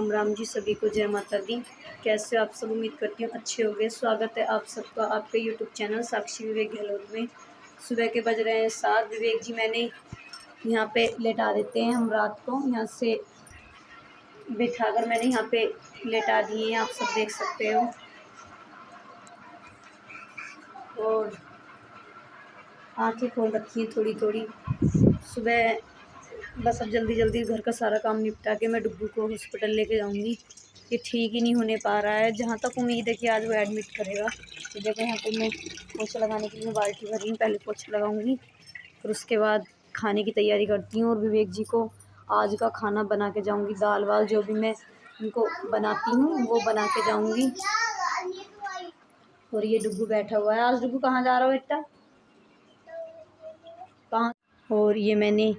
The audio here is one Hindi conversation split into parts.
राम राम जी सभी को, जय माता दी। कैसे आप सब? उम्मीद करती हूँ अच्छे होंगे। स्वागत है आप सबका आपके यूट्यूब चैनल साक्षी विवेक गहलोत में। सुबह के बज रहे हैं 7। विवेक जी मैंने यहाँ पे लेटा देते हैं हम रात को, यहाँ से बिठाकर मैंने यहाँ पे लेटा दिए हैं, आप सब देख सकते हो। और आंखें खोल रखी हैं थोड़ी थोड़ी। सुबह बस अब जल्दी जल्दी घर का सारा काम निपटा के मैं डुग्गू को हॉस्पिटल लेके जाऊंगी। ये ठीक ही नहीं होने पा रहा है। जहाँ तक उम्मीद है कि आज वो एडमिट करेगा। तो देखो यहाँ पे मैं पोछा लगाने के लिए मैं बाल्टी भर रही हूँ। पहले पोछा लगाऊंगी, फिर उसके बाद खाने की तैयारी करती हूँ। और विवेक जी को आज का खाना बना के जाऊँगी। दाल वाल जो भी मैं उनको बनाती हूँ वो बना के जाऊँगी। और ये डुग्गू बैठा हुआ है। आज डुग्गू कहाँ जा रहा हो बेटा? कहाँ? और ये मैंने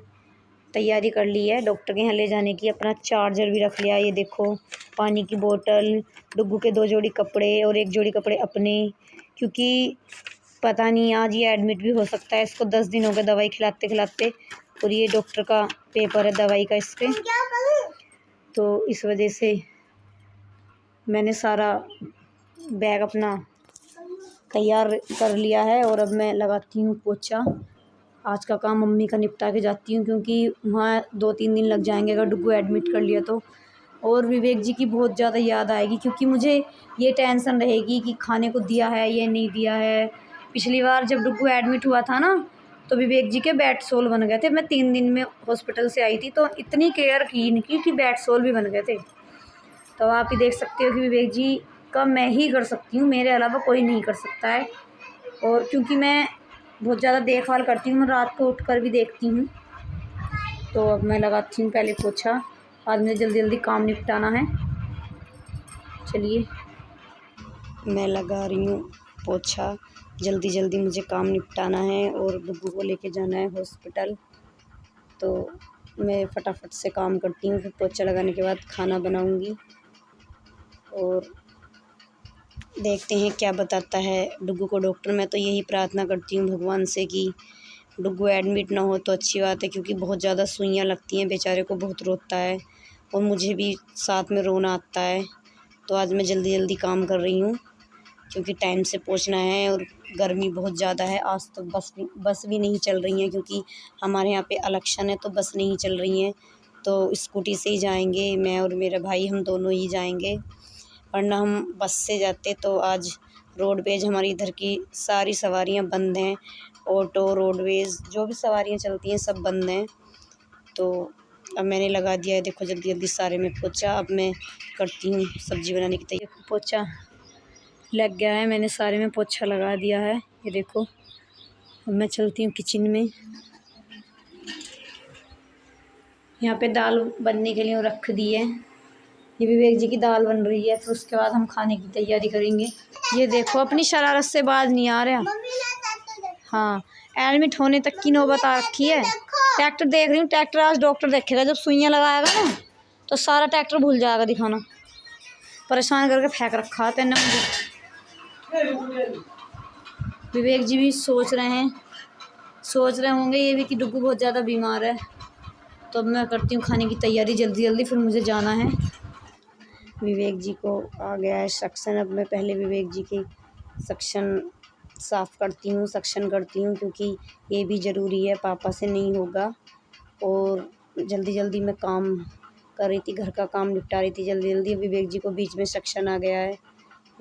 तैयारी कर ली है डॉक्टर के यहाँ ले जाने की। अपना चार्जर भी रख लिया। ये देखो पानी की बोतल, डुग्गू के 2 जोड़ी कपड़े और 1 जोड़ी कपड़े अपने, क्योंकि पता नहीं आज ये एडमिट भी हो सकता है। इसको 10 दिन हो गए दवाई खिलाते खिलाते। और ये डॉक्टर का पेपर है दवाई का इसके, तो इस वजह से मैंने सारा बैग अपना तैयार कर लिया है। और अब मैं लगाती हूँ पोछा। आज का काम मम्मी का निपटा के जाती हूँ, क्योंकि वहाँ 2-3 दिन लग जाएंगे अगर डुग्गू एडमिट कर लिया तो। और विवेक जी की बहुत ज़्यादा याद आएगी, क्योंकि मुझे ये टेंशन रहेगी कि खाने को दिया है या नहीं दिया है। पिछली बार जब डुग्गू एडमिट हुआ था ना, तो विवेक जी के बेड सोल बन गए थे। मैं 3 दिन में हॉस्पिटल से आई थी, तो इतनी केयर की इनकी कि बेड सोल भी बन गए थे। तो आप ही देख सकते हो कि विवेक जी का मैं ही कर सकती हूँ, मेरे अलावा कोई नहीं कर सकता है। और क्योंकि मैं बहुत ज़्यादा देखभाल करती हूँ, मैं रात को उठकर भी देखती हूँ। तो अब मैं लगाती हूँ पहले पोछा। आज मुझे जल्दी जल्दी काम निपटाना है। चलिए मैं लगा रही हूँ पोछा। जल्दी जल्दी मुझे काम निपटाना है और डुग्गू को लेके जाना है हॉस्पिटल। तो मैं फटाफट से काम करती हूँ, फिर पोछा लगाने के बाद खाना बनाऊँगी। और देखते हैं क्या बताता है डुग्गू को डॉक्टर। मैं तो यही प्रार्थना करती हूँ भगवान से कि डुग्गू एडमिट ना हो तो अच्छी बात है, क्योंकि बहुत ज़्यादा सुइयाँ लगती हैं, बेचारे को बहुत रोता है और मुझे भी साथ में रोना आता है। तो आज मैं जल्दी जल्दी काम कर रही हूँ, क्योंकि टाइम से पहुँचना है। और गर्मी बहुत ज़्यादा है। आज तो बस भी नहीं चल रही हैं, क्योंकि हमारे यहाँ पे इलेक्शन है, तो बस नहीं चल रही हैं। तो स्कूटी से ही जाएंगे, मैं और मेरा भाई, हम दोनों ही जाएंगे। वरना हम बस से जाते। तो आज रोडवेज हमारी इधर की सारी सवारियाँ बंद हैं। ऑटो, रोडवेज जो भी सवारियाँ चलती हैं सब बंद हैं। तो अब मैंने लगा दिया है, देखो जल्दी जल्दी सारे में पोछा। अब मैं करती हूँ सब्ज़ी बनाने की तैयारी। पोछा लग गया है, मैंने सारे में पोछा लगा दिया है। ये देखो अब मैं चलती हूँ किचन में। यहाँ पे दाल बनने के लिए रख दी है। ये विवेक जी की दाल बन रही है, फिर उसके बाद हम खाने की तैयारी करेंगे। ये देखो अपनी शरारत से बाज नहीं आ रहा। हाँ, एडमिट होने तक की नौबत आ रखी है। ट्रैक्टर देख रही हूँ। ट्रैक्टर आज डॉक्टर देखेगा, जब सुइयाँ लगाएगा ना तो सारा ट्रैक्टर भूल जाएगा दिखाना। परेशान करके फेंक रखा है तेने मुझे। विवेक जी भी सोच रहे होंगे ये भी कि डुग्गू बहुत ज़्यादा बीमार है। तो अब मैं करती हूँ खाने की तैयारी जल्दी जल्दी, फिर मुझे जाना है। विवेक जी को आ गया है सक्शन। अब मैं पहले विवेक जी की सक्शन साफ़ करती हूँ, सक्शन करती हूँ, क्योंकि ये भी ज़रूरी है, पापा से नहीं होगा। और जल्दी जल्दी मैं काम कर रही थी, घर का काम निपटा रही थी जल्दी जल्दी। विवेक जी को बीच में सक्शन आ गया है।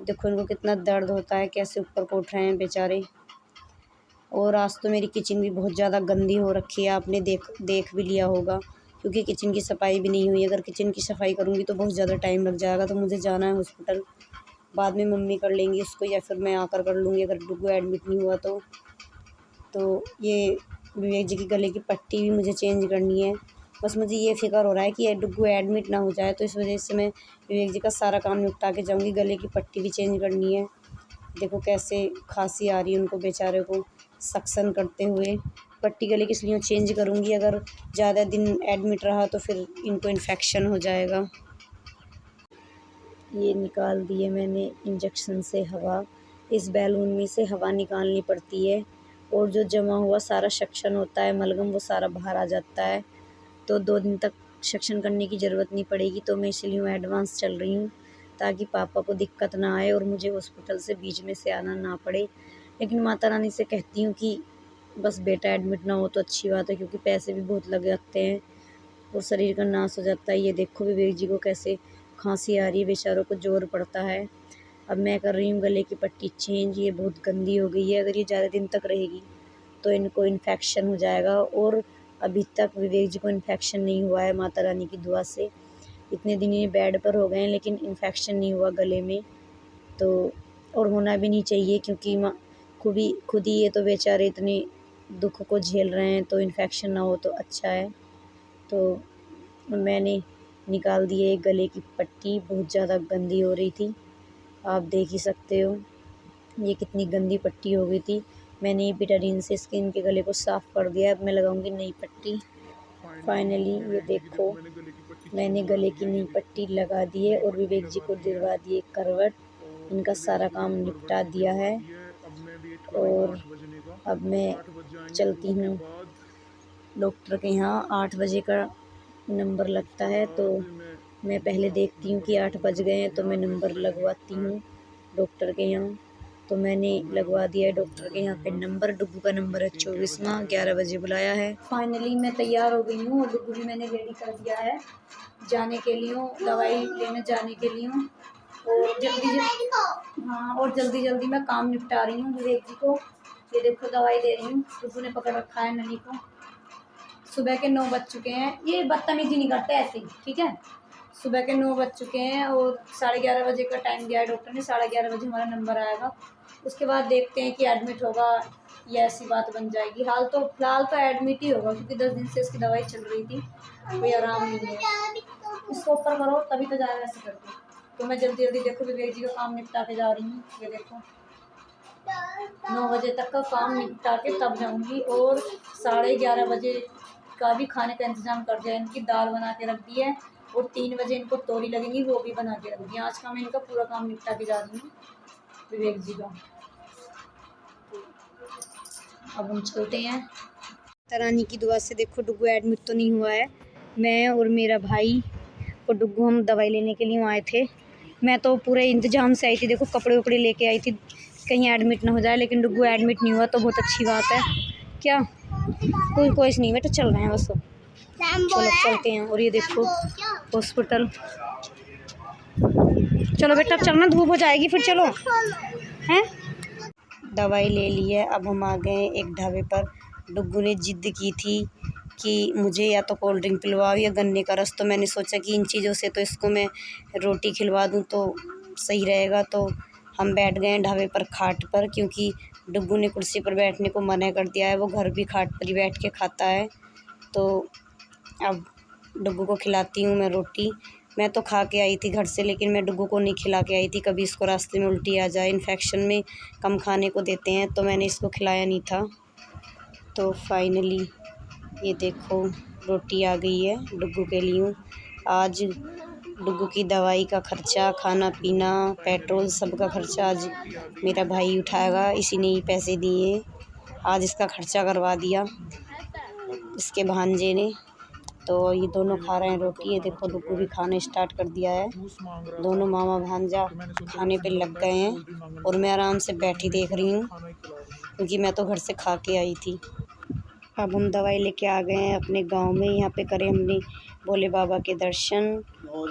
देखो इनको कितना दर्द होता है, कैसे ऊपर को उठ रहे हैं बेचारे। और आज तो मेरी किचन भी बहुत ज़्यादा गंदी हो रखी है, आपने देख भी लिया होगा, क्योंकि किचन की सफाई भी नहीं हुई। अगर किचन की सफाई करूँगी तो बहुत ज़्यादा टाइम लग जाएगा। तो मुझे जाना है हॉस्पिटल, बाद में मम्मी कर लेंगी उसको, या फिर मैं आकर कर लूँगी अगर डुग्गू एडमिट नहीं हुआ तो। ये विवेक जी की गले की पट्टी भी मुझे चेंज करनी है। बस मुझे ये फ़िक्र हो रहा है कि डुग्गू एडमिट ना हो जाए, तो इस वजह से मैं विवेक जी का सारा काम निपटा के जाऊँगी। गले की पट्टी भी चेंज करनी है। देखो कैसे खांसी आ रही है उनको बेचारे को सक्शन करते हुए। पट्टी गले की इसलिए चेंज करूँगी, अगर ज़्यादा दिन एडमिट रहा तो फिर इनको इन्फेक्शन हो जाएगा। ये निकाल दिए मैंने इंजेक्शन से हवा। इस बैलून में से हवा निकालनी पड़ती है, और जो जमा हुआ सारा सक्शन होता है मलगम, वो सारा बाहर आ जाता है। तो 2 दिन तक सक्शन करने की ज़रूरत नहीं पड़ेगी, तो मैं इसलिए मैं एडवांस चल रही हूँ ताकि पापा को दिक्कत ना आए और मुझे हॉस्पिटल से बीच में से आना ना पड़े। लेकिन माता रानी से कहती हूँ कि बस बेटा एडमिट ना हो तो अच्छी बात है, क्योंकि पैसे भी बहुत लग जाते हैं और शरीर का नाश हो जाता है। ये देखो विवेक जी को कैसे खांसी आ रही है, बेचारों को जोर पड़ता है। अब मैं कर रही हूँ गले की पट्टी चेंज। ये बहुत गंदी हो गई है, अगर ये ज़्यादा दिन तक रहेगी तो इनको इन्फेक्शन हो जाएगा। और अभी तक विवेक जी को इन्फेक्शन नहीं हुआ है माता रानी की दुआ से। इतने दिन ये बेड पर हो गए हैं लेकिन इन्फेक्शन नहीं हुआ गले में, तो और होना भी नहीं चाहिए, क्योंकि खुद ही ये तो बेचारे इतने दुख को झेल रहे हैं, तो इन्फेक्शन ना हो तो अच्छा है। तो मैंने निकाल दी है गले की पट्टी, बहुत ज़्यादा गंदी हो रही थी, आप देख ही सकते हो ये कितनी गंदी पट्टी हो गई थी। मैंने ये बिटाडीन से स्किन के गले को साफ़ कर दिया है। अब मैं लगाऊंगी नई पट्टी। फाइनली ये देखो मैंने गले की नई पट्टी लगा दी है और विवेक जी को दिलवा दिए करवट। इनका सारा काम निपटा दिया है और अब मैं चलती हूँ डॉक्टर के यहाँ। 8 बजे का नंबर लगता है, तो मैं पहले देखती हूँ कि 8 बज गए हैं तो मैं नंबर लगवाती हूँ डॉक्टर के यहाँ। तो मैंने लगवा दिया है डॉक्टर के यहाँ पे नंबर। डुग्गू का नंबर है 24वां, 11 बजे बुलाया है। फाइनली मैं तैयार हो गई हूँ और डुग्गू भी मैंने रेडी कर दिया है जाने के लिए, दवाई लेने जाने के लिए। और जल्दी जल्दी मैं काम निपटा रही हूँ विवेक जी को। ये देखो दवाई दे रही हूँ, डुग्गू ने पकड़ रखा है नली को। सुबह के 9 बज चुके हैं, ये बदतमीजी नहीं करते ऐसे ही, ठीक है। सुबह के 9 बज चुके हैं और 11:30 बजे का टाइम दिया है डॉक्टर ने। 11:30 बजे हमारा नंबर आएगा, उसके बाद देखते हैं कि एडमिट होगा या ऐसी बात बन जाएगी। फिलहाल तो एडमिट ही होगा, क्योंकि 10 दिन से इसकी दवाई चल रही थी, कोई आराम नहीं है। इसको ऊपर करो तभी तो जाएगा ऐसे करके। तो मैं जल्दी जल्दी देखो विवेक जी का काम निपटा के जा रही हूँ। ये देखो 9 बजे तक का काम निपटा के तब जाऊँगी। और 11:30 बजे का भी खाने का इंतज़ाम कर दिया, इनकी दाल बना के रख दी है और 3 बजे इनको तोरी लगेंगी, वो भी बना के रख दी। आज का मैं इनका पूरा काम निपटा के जा रही हूँ विवेक जी का। अब हम चलते हैं। रानी की दुआ से देखो डुग्गू एडमिट तो नहीं हुआ है। मैं और मेरा भाई और डुग्गू हम दवाई लेने के लिए आए थे। मैं तो पूरे इंतजाम से आई थी, देखो कपड़े वपड़े लेके आई थी कहीं एडमिट ना हो जाए, लेकिन डुग्गू एडमिट नहीं हुआ तो बहुत अच्छी बात है। क्या कोई नहीं बेटा, चल रहे हैं बस, चलो चलते हैं। और ये देखो हॉस्पिटल, चलो बेटा चलना, धूप हो जाएगी फिर, चलो हैं। दवाई ले ली है, अब हम आ गए एक ढाबे पर। डुग्गू ने जिद की थी कि मुझे या तो कोल्ड ड्रिंक पिलवाओ या गन्ने का रस, तो मैंने सोचा कि इन चीज़ों से तो इसको मैं रोटी खिलवा दूँ तो सही रहेगा। तो हम बैठ गए ढाबे पर खाट पर, क्योंकि डुग्गू ने कुर्सी पर बैठने को मना कर दिया है, वो घर भी खाट पर ही बैठ के खाता है। तो अब डुग्गू को खिलाती हूँ मैं रोटी। मैं तो खा के आई थी घर से, लेकिन मैं डुग्गू को नहीं खिला के आई थी, कभी इसको रास्ते में उल्टी आ जाए। इन्फेक्शन में कम खाने को देते हैं, तो मैंने इसको खिलाया नहीं था। तो फाइनली ये देखो रोटी आ गई है डुग्गू के लिए। आज डुग्गू की दवाई का खर्चा, खाना पीना, पेट्रोल, सब का खर्चा आज मेरा भाई उठाएगा। इसी ने ही पैसे दिए, आज इसका खर्चा करवा दिया इसके भांजे ने। तो ये दोनों खा रहे हैं रोटी। ये देखो डुग्गू भी खाना स्टार्ट कर दिया है। दोनों मामा भांजा खाने पे लग गए हैं और मैं आराम से बैठी देख रही हूँ, क्योंकि मैं तो घर से खा के आई थी। अब हम दवाई लेके आ गए हैं अपने गांव में। यहाँ पे करें हमने भोले बाबा के दर्शन।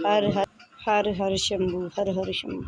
हर हर शंभू, हर हर शंभू।